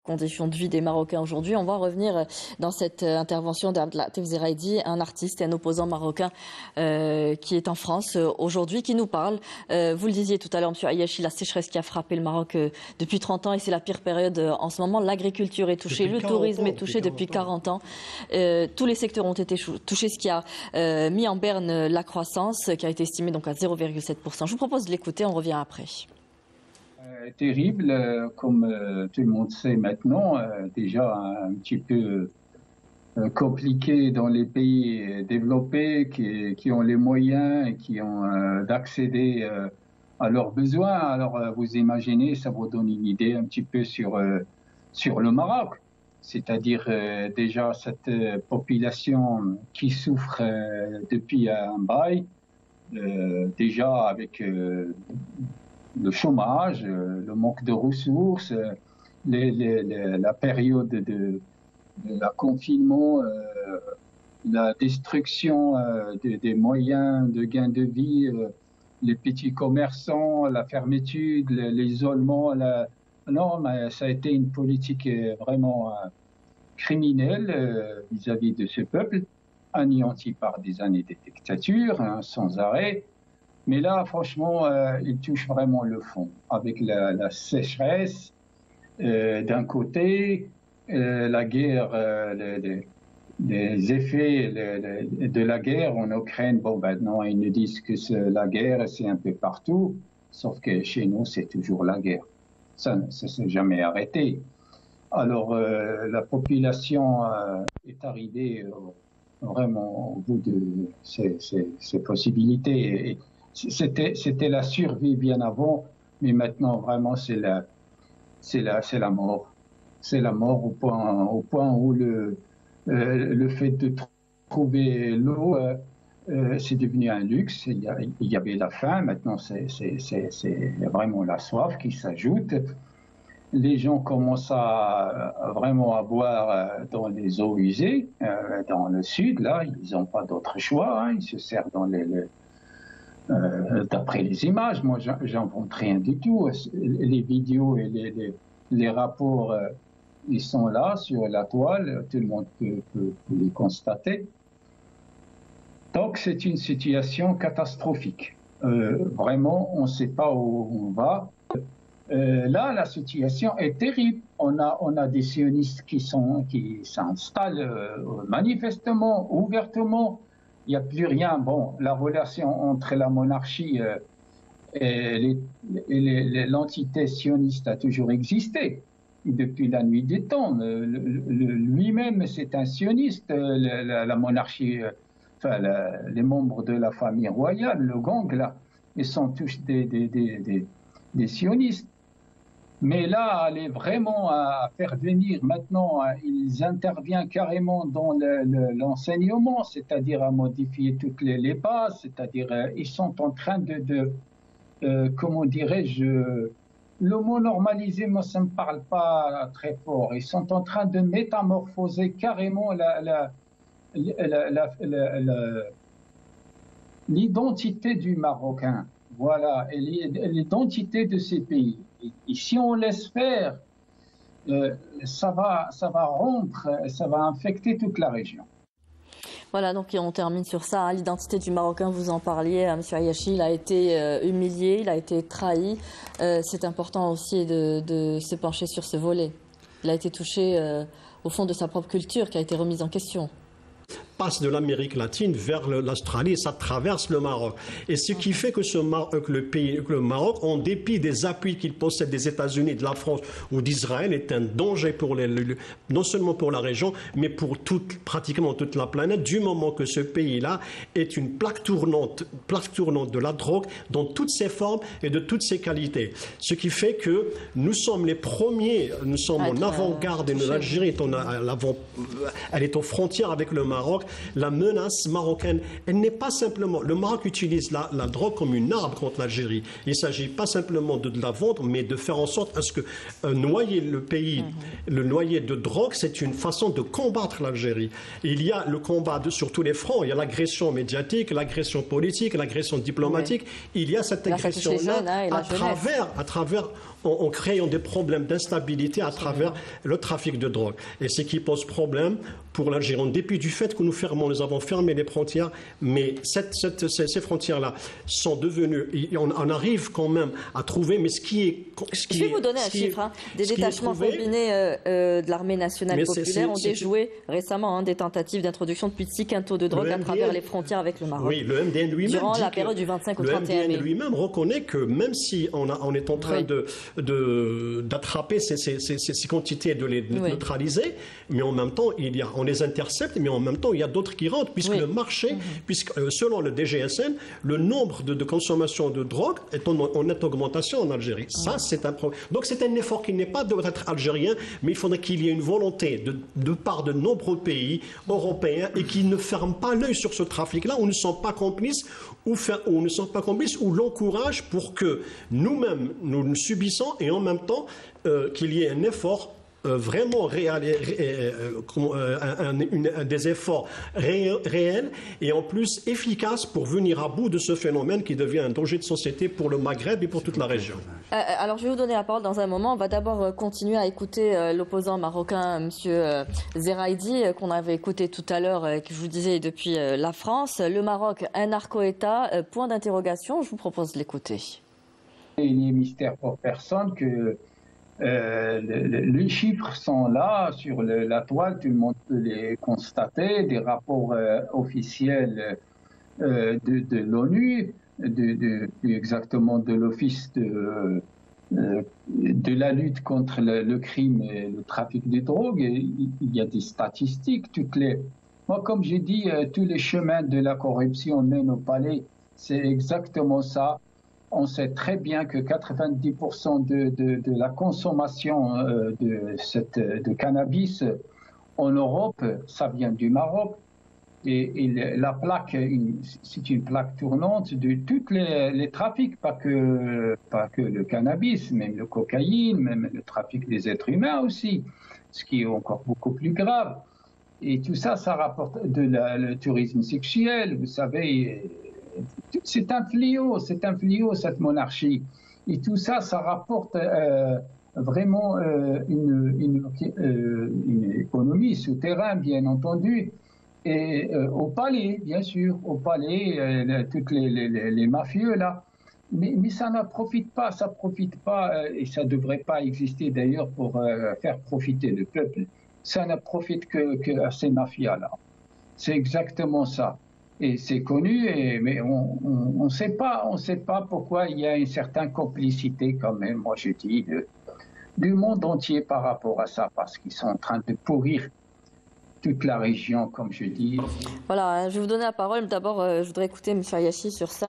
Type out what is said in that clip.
conditions de vie des Marocains aujourd'hui. On va revenir dans cette intervention d'Abdelatif Zeraidi, un artiste et un opposant marocain qui est en France aujourd'hui, qui nous parle. Vous le disiez tout à l'heure, M. Ayachi, la sécheresse qui a frappé le Maroc depuis 30 ans et c'est la pire période en ce moment. L'agriculture est touchée, le tourisme est touché depuis 40 ans. Tous les secteurs ont été touchés, ce qui a mis en berne la croissance, qui a été estimée donc à 0,7%. Je vous propose de l'écouter, on revient après. Terrible, comme tout le monde sait maintenant, déjà un petit peu compliqué dans les pays développés qui ont les moyens et qui ont d'accéder à leurs besoins. Alors vous imaginez, ça vous donne une idée un petit peu sur le Maroc, c'est-à-dire déjà cette population qui souffre depuis un bail, déjà avec le chômage, le manque de ressources, la période de la confinement, la destruction des moyens de gain de vie, les petits commerçants, la fermeture, l'isolement. Non, mais ça a été une politique vraiment criminelle vis-à-vis de ce peuple, anéanti par des années de dictature, sans arrêt. Mais là, franchement, il touche vraiment le fond, avec la sécheresse d'un côté, la guerre, les effets de la guerre en Ukraine. Bon, maintenant, ils nous disent que la guerre, c'est un peu partout, sauf que chez nous, c'est toujours la guerre. Ça ne s'est jamais arrêté. Alors, la population est arrivée vraiment au bout de ses possibilités. Et c'était la survie bien avant, mais maintenant vraiment c'est la mort. C'est la mort au point où le fait de trouver l'eau c'est devenu un luxe. Il y avait la faim, maintenant c'est vraiment la soif qui s'ajoute. Les gens commencent vraiment à boire dans les eaux usées. Dans le sud, là, ils n'ont pas d'autre choix. Ils se servent dans d'après les images. Moi, j'invente rien du tout. Les vidéos et les rapports, ils sont là sur la toile. Tout le monde peut les constater. Donc, c'est une situation catastrophique. Vraiment, on ne sait pas où on va. Là, la situation est terrible. On a des sionistes qui s'installent manifestement, ouvertement. Il n'y a plus rien. Bon, la relation entre la monarchie et l'entité sioniste a toujours existé depuis la nuit des temps. Lui-même, c'est un sioniste. La monarchie, enfin, les membres de la famille royale, le gang, là, ils sont tous des sionistes. Mais là, aller vraiment à faire venir maintenant, ils interviennent carrément dans l'enseignement, c'est-à-dire à modifier toutes les bases, c'est-à-dire ils sont en train comment dirais-je, le mot normalisé, moi ça ne me parle pas très fort. Ils sont en train de métamorphoser carrément l'identité du Marocain, voilà, et l'identité de ces pays. Et si on laisse faire, ça va rompre, ça va infecter toute la région. Voilà, donc on termine sur ça. L'identité du Marocain, vous en parliez, M. Ayachi, il a été humilié, il a été trahi. C'est important aussi de se pencher sur ce volet. Il a été touché au fond de sa propre culture qui a été remise en question. Passe de l'Amérique latine vers l'Australie, ça traverse le Maroc. Et ce qui fait que le Maroc, en dépit des appuis qu'il possède des États-Unis, de la France ou d'Israël, est un danger pour non seulement pour la région, mais pour pratiquement toute la planète, du moment que ce pays-là est une plaque tournante de la drogue dans toutes ses formes et de toutes ses qualités. Ce qui fait que nous sommes les premiers, nous sommes en avant-garde, et l'Algérie elle est aux frontières avec le Maroc. La menace marocaine, elle n'est pas simplement... Le Maroc utilise la drogue comme une arme contre l'Algérie. Il ne s'agit pas simplement de la vendre, mais de faire en sorte à ce que noyer le pays, le noyer de drogue, c'est une façon de combattre l'Algérie. Il y a le combat sur tous les fronts. Il y a l'agression médiatique, l'agression politique, l'agression diplomatique. Il y a cette agression-là à travers en créant des problèmes d'instabilité à travers le trafic de drogue. Et ce qui pose problème pour l'Algérie, en dépit du fait que nous avons fermé les frontières, mais ces frontières-là sont devenues, on arrive quand même à trouver, mais je vais vous donner un chiffre, des détachements combinés de l'armée nationale populaire ont déjoué récemment des tentatives d'introduction de plus de 6 quintos de drogue à travers les frontières avec le Maroc. Oui, le MDN lui-même durant la période du 25 au 31 mai. Le MDN lui-même reconnaît que même si on est en train d'attraper ces quantités et de les neutraliser, mais en même temps, on les intercepte, mais en même temps, il y a d'autres qui rentrent, puisque le marché, puisque selon le DGSN, le nombre de consommation de drogue est en nette augmentation en Algérie. Ça, c'est un problème. Donc, c'est un effort qui n'est pas de être algérien, mais il faudrait qu'il y ait une volonté de part de nombreux pays européens et qui ne ferment pas l'œil sur ce trafic-là, ou ne sont pas complices, ou l'encouragent pour que nous-mêmes, nous subissons et en même temps qu'il y ait un effort vraiment des efforts réels et en plus efficaces pour venir à bout de ce phénomène qui devient un danger de société pour le Maghreb et pour toute la région. Alors je vais vous donner la parole dans un moment. On va d'abord continuer à écouter l'opposant marocain, M. Zeraidi, qu'on avait écouté tout à l'heure, que je vous disais depuis la France. Le Maroc, un narco-État, point d'interrogation. Je vous propose de l'écouter. Il n'est mystère pour personne que les chiffres sont là sur la toile, tout le monde peut les constater, des rapports officiels de l'ONU, exactement de l'Office de la lutte contre le crime et le trafic de drogue. Il y a des statistiques. Moi, comme j'ai dit, tous les chemins de la corruption mènent au palais. C'est exactement ça. On sait très bien que 90% de la consommation de cannabis en Europe, ça vient du Maroc. Et la plaque, c'est une plaque tournante de tous les trafics, pas que le cannabis, même le cocaïne, même le trafic des êtres humains aussi, ce qui est encore beaucoup plus grave. Et tout ça, ça rapporte le tourisme sexuel, vous savez. C'est un fléau, cette monarchie. Et tout ça, ça rapporte vraiment une économie souterraine, bien entendu. Et au palais, bien sûr, au palais, toutes les mafieux, là. Mais ça ne profite pas, et ça ne devrait pas exister d'ailleurs pour faire profiter le peuple. Ça ne profite que à ces mafias-là. C'est exactement ça. Et c'est connu, mais on ne sait pas pourquoi il y a une certaine complicité quand même, moi je dis, du monde entier par rapport à ça, parce qu'ils sont en train de pourrir toute la région, comme je dis. Voilà, je vais vous donner la parole. D'abord, je voudrais écouter M. Ayachi sur ça.